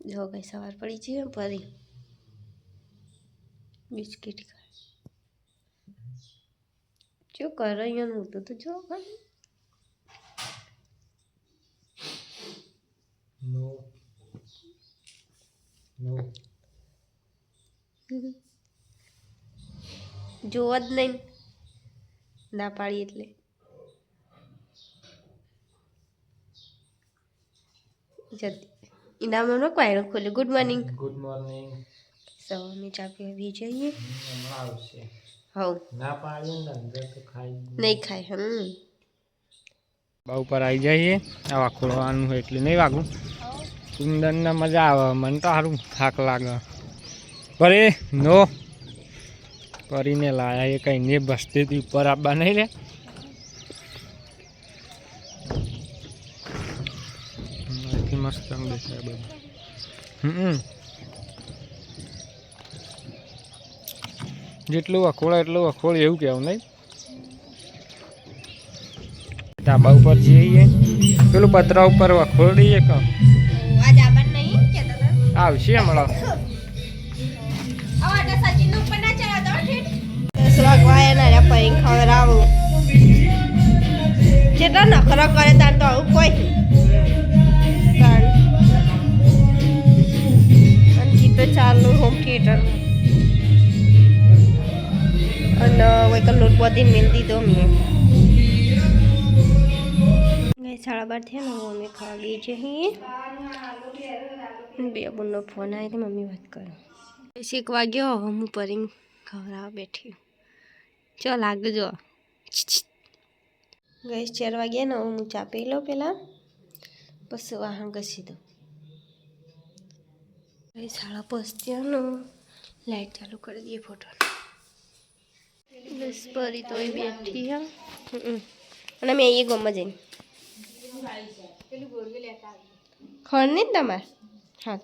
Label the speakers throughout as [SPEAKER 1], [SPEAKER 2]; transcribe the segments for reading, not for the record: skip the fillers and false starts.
[SPEAKER 1] જો કઈ સવાર પડી જઈએ પરી બિસ્કિટ ખાય જો કરે અહીંયા નહોતું તો જો ખાલી
[SPEAKER 2] નો નો
[SPEAKER 1] જોવા જ નહીં ના પાડી એટલે જતી ઇનામનો ક્વાયરો ખોલે ગુડ મોર્નિંગ સો અમે ચા પીવી જઈએ
[SPEAKER 2] હમણાં આવશે
[SPEAKER 1] હવ
[SPEAKER 2] ના પાડીએ ને અંદર તો ખાઈ
[SPEAKER 1] નહીં ખાય
[SPEAKER 2] બા ઉપર આવી જઈએ આવા ખોલવાનું હોય એટલે નહીં વાગું કુંદનને મજા આવે મને તો સારું થાક લાગે પરે નો કરીને લાયા એ કંઈ ને બસતી ઉપર આવવા નહીં રે મસ્ત દેખાય બધું જેટલું વખોળે એટલું વખોળ એવું કહેવું નહીં ધાબા ઉપર જઈએ પેલું પતરા ઉપર વખોળ દઈએ કે આવશે હમણાં
[SPEAKER 1] જેટલા નખરા કરે તાર તો આવું કોઈ તો ચાલુ હોમ થિયેટર અને કોઈ લોટ બધી મેળ દીધો મેં 12:30 થયા ને અમે ખાવી જઈએ બે બોનનો ફોન આવ્યો તો મમ્મી વાત કરો 1 વાગ્યો હવે હું પરી ખવડાવવા બેઠી ચો લાગજો ગઈ 4 વાગ્યા ને હું ચા પી લઉં પહેલાં પછી વાહન ઘસી દઉં 5:30 થયાનો લાઈટ ચાલુ કરી દઈએ ફોટો બસ પરી તો બેઠી હા અને મેં એ ગમે જઈને ખર નહીં તમારે હા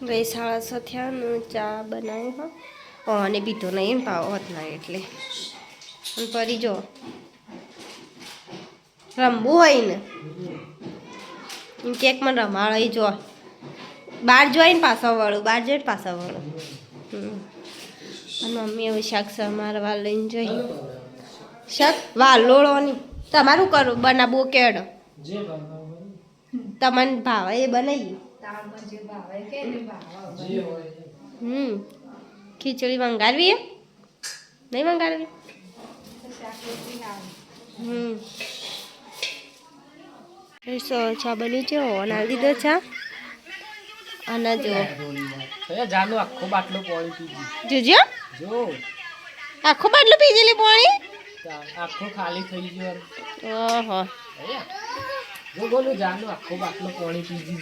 [SPEAKER 1] ગઈ 6:30 થયાનું ચા બનાવ્યું હા અને પીધો નહીં પાવ હોત ના એટલે અને પરી જો રમવું હોય ને એમ કેક મને રમાડે જો બહાર જોઈને પાછા વળું બહાર જોઈને પાછા વળું અને મમ્મી હવે શાક સમારવા લઈને જઈ શાક વાલોળોની તમારું કરું બનાવવું કેડ તમને ભાવે એ બનાવી ખીચડી મંગાડવી એ નહીં મંગાડવી ચા બની છે નાલ દીધો ચા અને જો
[SPEAKER 2] જાનો આખો બાટલો પાણી પીજી
[SPEAKER 1] જોજો
[SPEAKER 2] જો
[SPEAKER 1] આખો બાટલો પીજેલી પાણી
[SPEAKER 2] આખો ખાલી થઈ ગયો
[SPEAKER 1] ઓહો
[SPEAKER 2] જો બોલું જાનો આખો બાટલો પાણી પીજી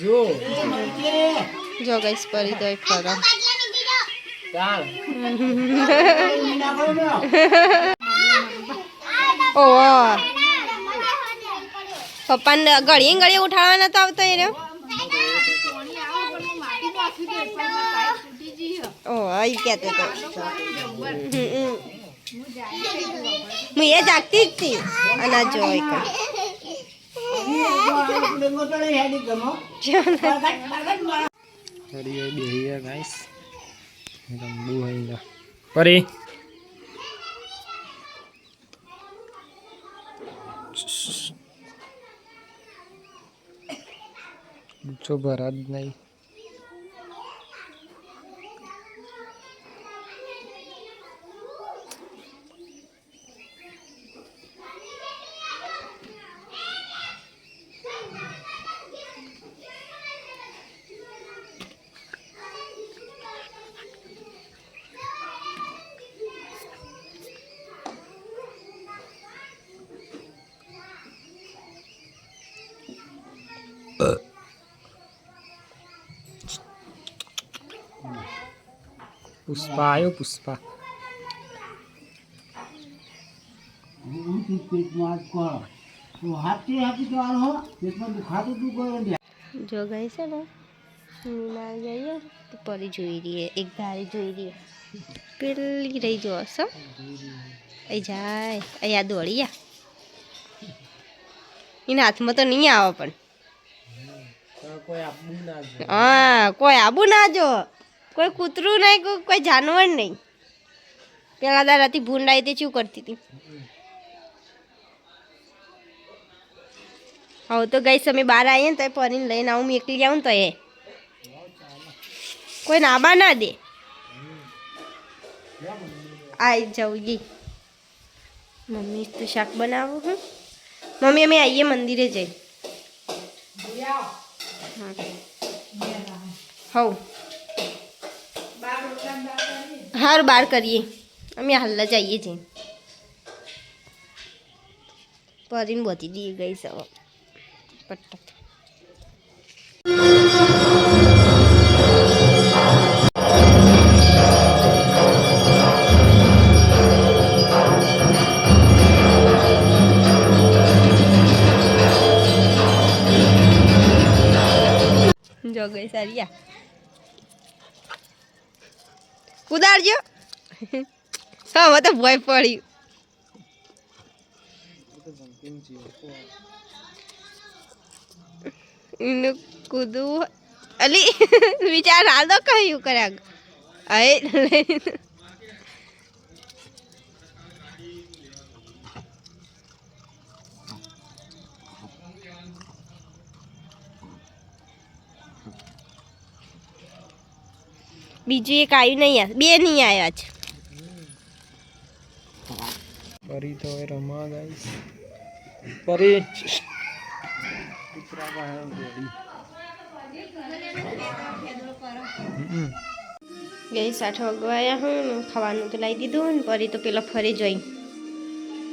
[SPEAKER 2] જો
[SPEAKER 1] ગઈસ પરી દોય ફરા
[SPEAKER 2] ચાલ
[SPEAKER 1] ઓહ પપ્પાને ઘડીએ ઉઠાડવા નતો આવતો એ રહ્યો ઓહ અહીં કહેતો હતો હું એ જાગતી જ હતી અને જોઈ
[SPEAKER 2] પરી જો ભરા જ નહીં પુષ્પા આવ્યો પુષ્પા
[SPEAKER 1] જો ગઈ છે ને મીના જઈએ તો પરી જોઈ રહીએ એક ધારી જોઈ રહીએ પેલી રહી જો હશો એ જાય અહીંયા દોડી એના હાથમાં તો નહીં આવે પણ હા કોઈ આબુ ના જો, કોઈ કૂતરું નહીં, કોઈ જાનવર નહીં. પેલા દારાથી ભૂંડ આવી તે શું કરતી હતી. હવે તો ગઈ અમે બહાર આવીએ ને તો પરીને લઈને આવું, એકલી આવું ને તો એ કોઈ નાબા ના દે. આવી જાઉં ગઈ મમ્મી તો શાક બનાવું હું. મમ્મી અમે આવીએ મંદિરે જઈ. હવ હારું બહાર કરીએ, અમે હાલ જ આવીએ છીએ. પરીને બધી દી ગઈ સવ પટ્ટા. જો ગઈ સારિયા કુદાડજો. હા તો ભય પડ્યું. એનું કૂદવું અલી વિચાર હાલ તો કહ્યું કર્યા. બીજું એક આવ્યું નહીં, યાર બે નહીં આવ્યા છે.
[SPEAKER 2] પરી તો રમવા ગાઈસ. પરી
[SPEAKER 1] ગઈ 8 વાગવાયા હું ખાવાનું તો લાવી દીધું ને. પરી તો પેલા ફરી જોઈ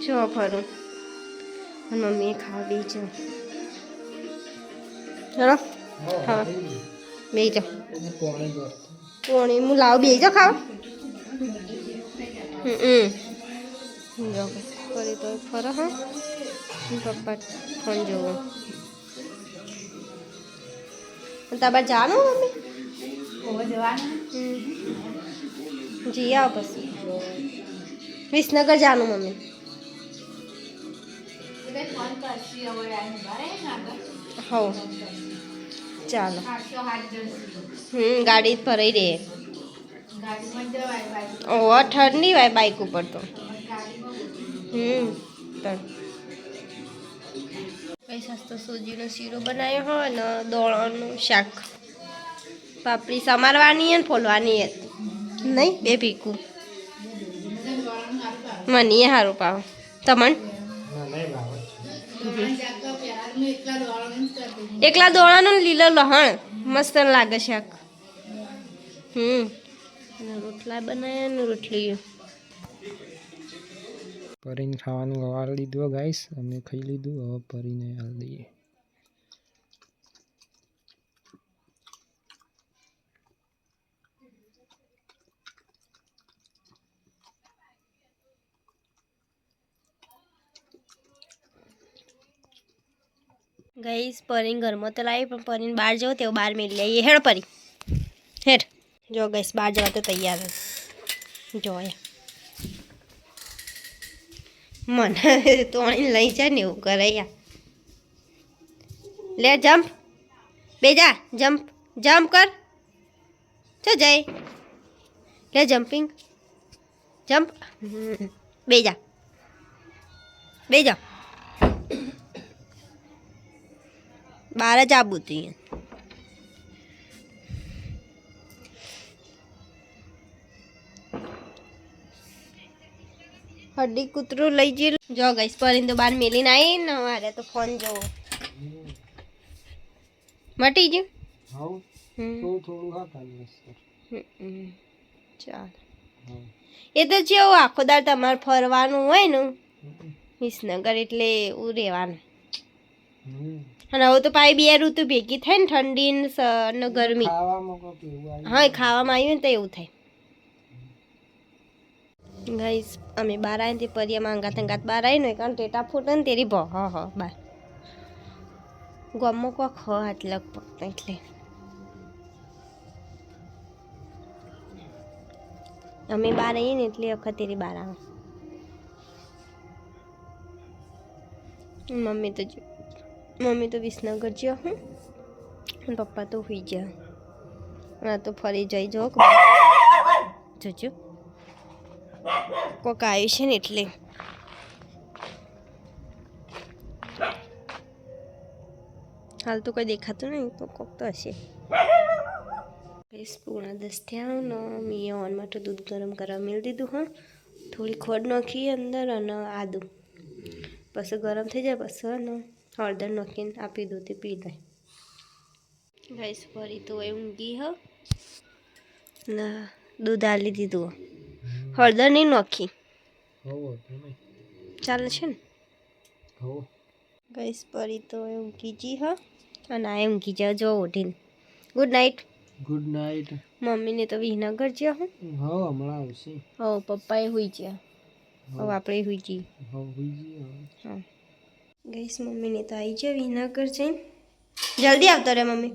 [SPEAKER 1] જો ફરું અને મમ્મીએ ખાવા બી જો. ચલો ખાવા બે જાઓ. કોણી હું લાવ બે જાઓ ખાવા. જો પરી તો ફરો હા. પપ્પા ફોન જોવો. તાબાર જવાનું મમ્મી? જી આવો પછી વિસનગર જવાનું મમ્મી. હો ચાલો. ગાડી ફરાઈ રહે. ઓ ઠંડી હોય બાઇક ઉપર તો. કઈ સસ્તો સૂજીનો શીરો બનાવ્યો હોય ને દોણનું શાક. પાપડી સમારવાની ને ફોલવાની હતી નહીં બે ભીખું. મને સારું પાવ તમન એકલા દોણાનું લીલો લહણ મસ્ત લાગે શાક. રોટલા બનાવ્યા ને રોટલી.
[SPEAKER 2] પરીને ખાવાનું ગવાર લીધું ગાઈસ. અમે ખાઈ લીધું, હવે પરીને હાલ દઈએ.
[SPEAKER 1] ગઈસ પરીને ઘરમાં તો લાવી પણ પરીને બહાર જવો તેવું બહાર મેળી લઈએ. હેડ પરી હેડ. જો ગઈસ બહાર જવા તો તૈયાર જોયા મને તો લઈ જાય ને એવું કરે યાર. લે જમ્પ બે જા. જમ્પ જમ્પ કર. ચો જાય લે જમ્પિંગ જમ્પ. બે જા બે જા. બહાર જ આવું હતું. હड्डी કૂતરું લઈ જઈ. જો ગઈસ પરીને તો બહાર મેલીને આવી ને મારે તો ફોન જોવો. મટી ગયું ચાલ. એ તો જેવું આખો દાડ તમારે ફરવાનું હોય ને વિસનગર એટલે એવું રહેવાનું. અને હવે તો પાછી બે ઋતુ ભેગી થાય ને ઠંડી ને ગરમી. હા ખાવામાં આવ્યું ને તો એવું થાય. ગાઈસ અમે બહાર આવીને તે પરિયામાં અંગાત અંગાત બહાર આવીને કારણ ટેટા ફૂટે ને તેરી ભ બાર ગમો કોક હાથ લગભગ એટલે અમે બહાર આવીએ ને એટલે વખત તેરી બહાર આવે. મમ્મી તો વિસનગર જ્યો હું અને પપ્પા તો સુઈ ગયા. આ તો ફરી જઈ જો જોજો કોક આવ્યું છે ને એટલે. હાલ તો કોઈ દેખાતું નહીં, તો કોક તો હશે. 9:10 થયા ને મેં ઓન માટે દૂધ ગરમ કરવા મેળ દીધું. હા, થોડી ખોડ નાખી અંદર અને આદુ, પછી ગરમ થઈ જાય પછી ને હળદર નાખીને આપી દઉં તે પી લે. ગાઈસ ફરી તો એ ઊંઘી હ ને દૂધ આલી દીધું. હળદર નહીં નાખી, ચાલે છે ને. ગાઈસ ફરી તો એ ઊંઘી જી હ અને આ ઊંઘી જાવ જો ઉઠીને. Good night.
[SPEAKER 2] Good night.
[SPEAKER 1] મમ્મીને તો વિહનગર જ્યાં હું.
[SPEAKER 2] હા, હમણાં આવશે.
[SPEAKER 1] હા, પપ્પાએ હુઈ ગયા. હવે આપણે હુઈ જઈએ. હા ગઈશ, મમ્મીને તો આવી જાય વિહનગર જઈને. જલ્દી આવતો રે મમ્મી.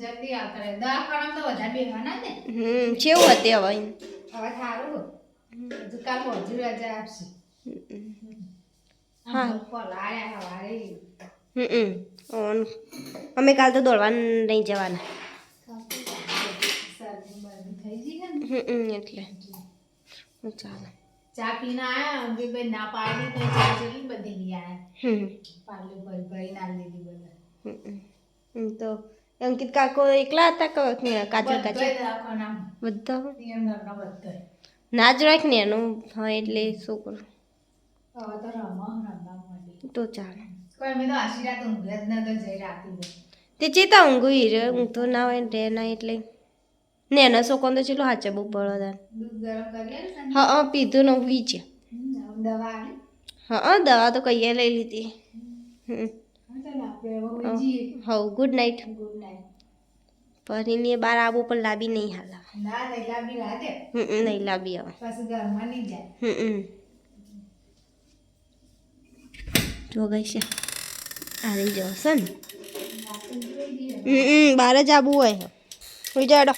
[SPEAKER 3] જલ્દી આવતા રહે. દવાખાનામાં તો વધારે બેહવાના ને.
[SPEAKER 1] કેવું હતી હવે?
[SPEAKER 3] હવે સારું. કાલ વધુ રજા આપશે.
[SPEAKER 1] હા.
[SPEAKER 3] પલાળ્યા હવારે.
[SPEAKER 1] અમે કાલ તો દોડવા નહીં જવાના.
[SPEAKER 3] શરદી બરદી થઈ ગઈ છે ને.
[SPEAKER 1] એટલે ચાલો.
[SPEAKER 3] ચા પીને આયા અંકિતભાઈ ના પાડી તો ચા જેટલી બધી લઈ આયા. પાર્લે ભરી ના લીધી બધા.
[SPEAKER 1] તો અંકિત કાકો એકલા હતા કે કાચો કાચો
[SPEAKER 3] દવાખાના
[SPEAKER 1] બધા
[SPEAKER 3] નિયમના બધા.
[SPEAKER 1] ના જ રાખ ને એનું. હા, એટલે શું કરું.
[SPEAKER 3] હવે તો રમવા માંડી.
[SPEAKER 1] તો ચાલે.
[SPEAKER 3] કોઈ મેં તો આશીર્વાદ ઊંઘ જ ન તો જઈ રાતી
[SPEAKER 1] તે ચેતા ઊંઘું હીરે ઊંઘ તો ના હોય ને રે ના એટલે ને એના છોકરાને તો ચેટલો હાચે બહુ પડો તાર.
[SPEAKER 3] દૂધ ગરમ કરીએ ને.
[SPEAKER 1] હા પીધું ને હુઈ છે.
[SPEAKER 3] દવા આલી.
[SPEAKER 1] હા દવા તો કહીએ લઈ લીધી. હવ ગુડ નાઇટ.
[SPEAKER 3] Good night.
[SPEAKER 1] ફરીને બહાર આવું પણ લાવી નહીં હાલ.
[SPEAKER 3] ના નહીં લાંબી રાતે.
[SPEAKER 1] નહીં લાવી હવે.
[SPEAKER 3] પછી ઘરમાં નહીં જાય.
[SPEAKER 1] જો ગઈ છે આવી જશે ને. બહાર જ આવવું હોય. સુઈ જાડો.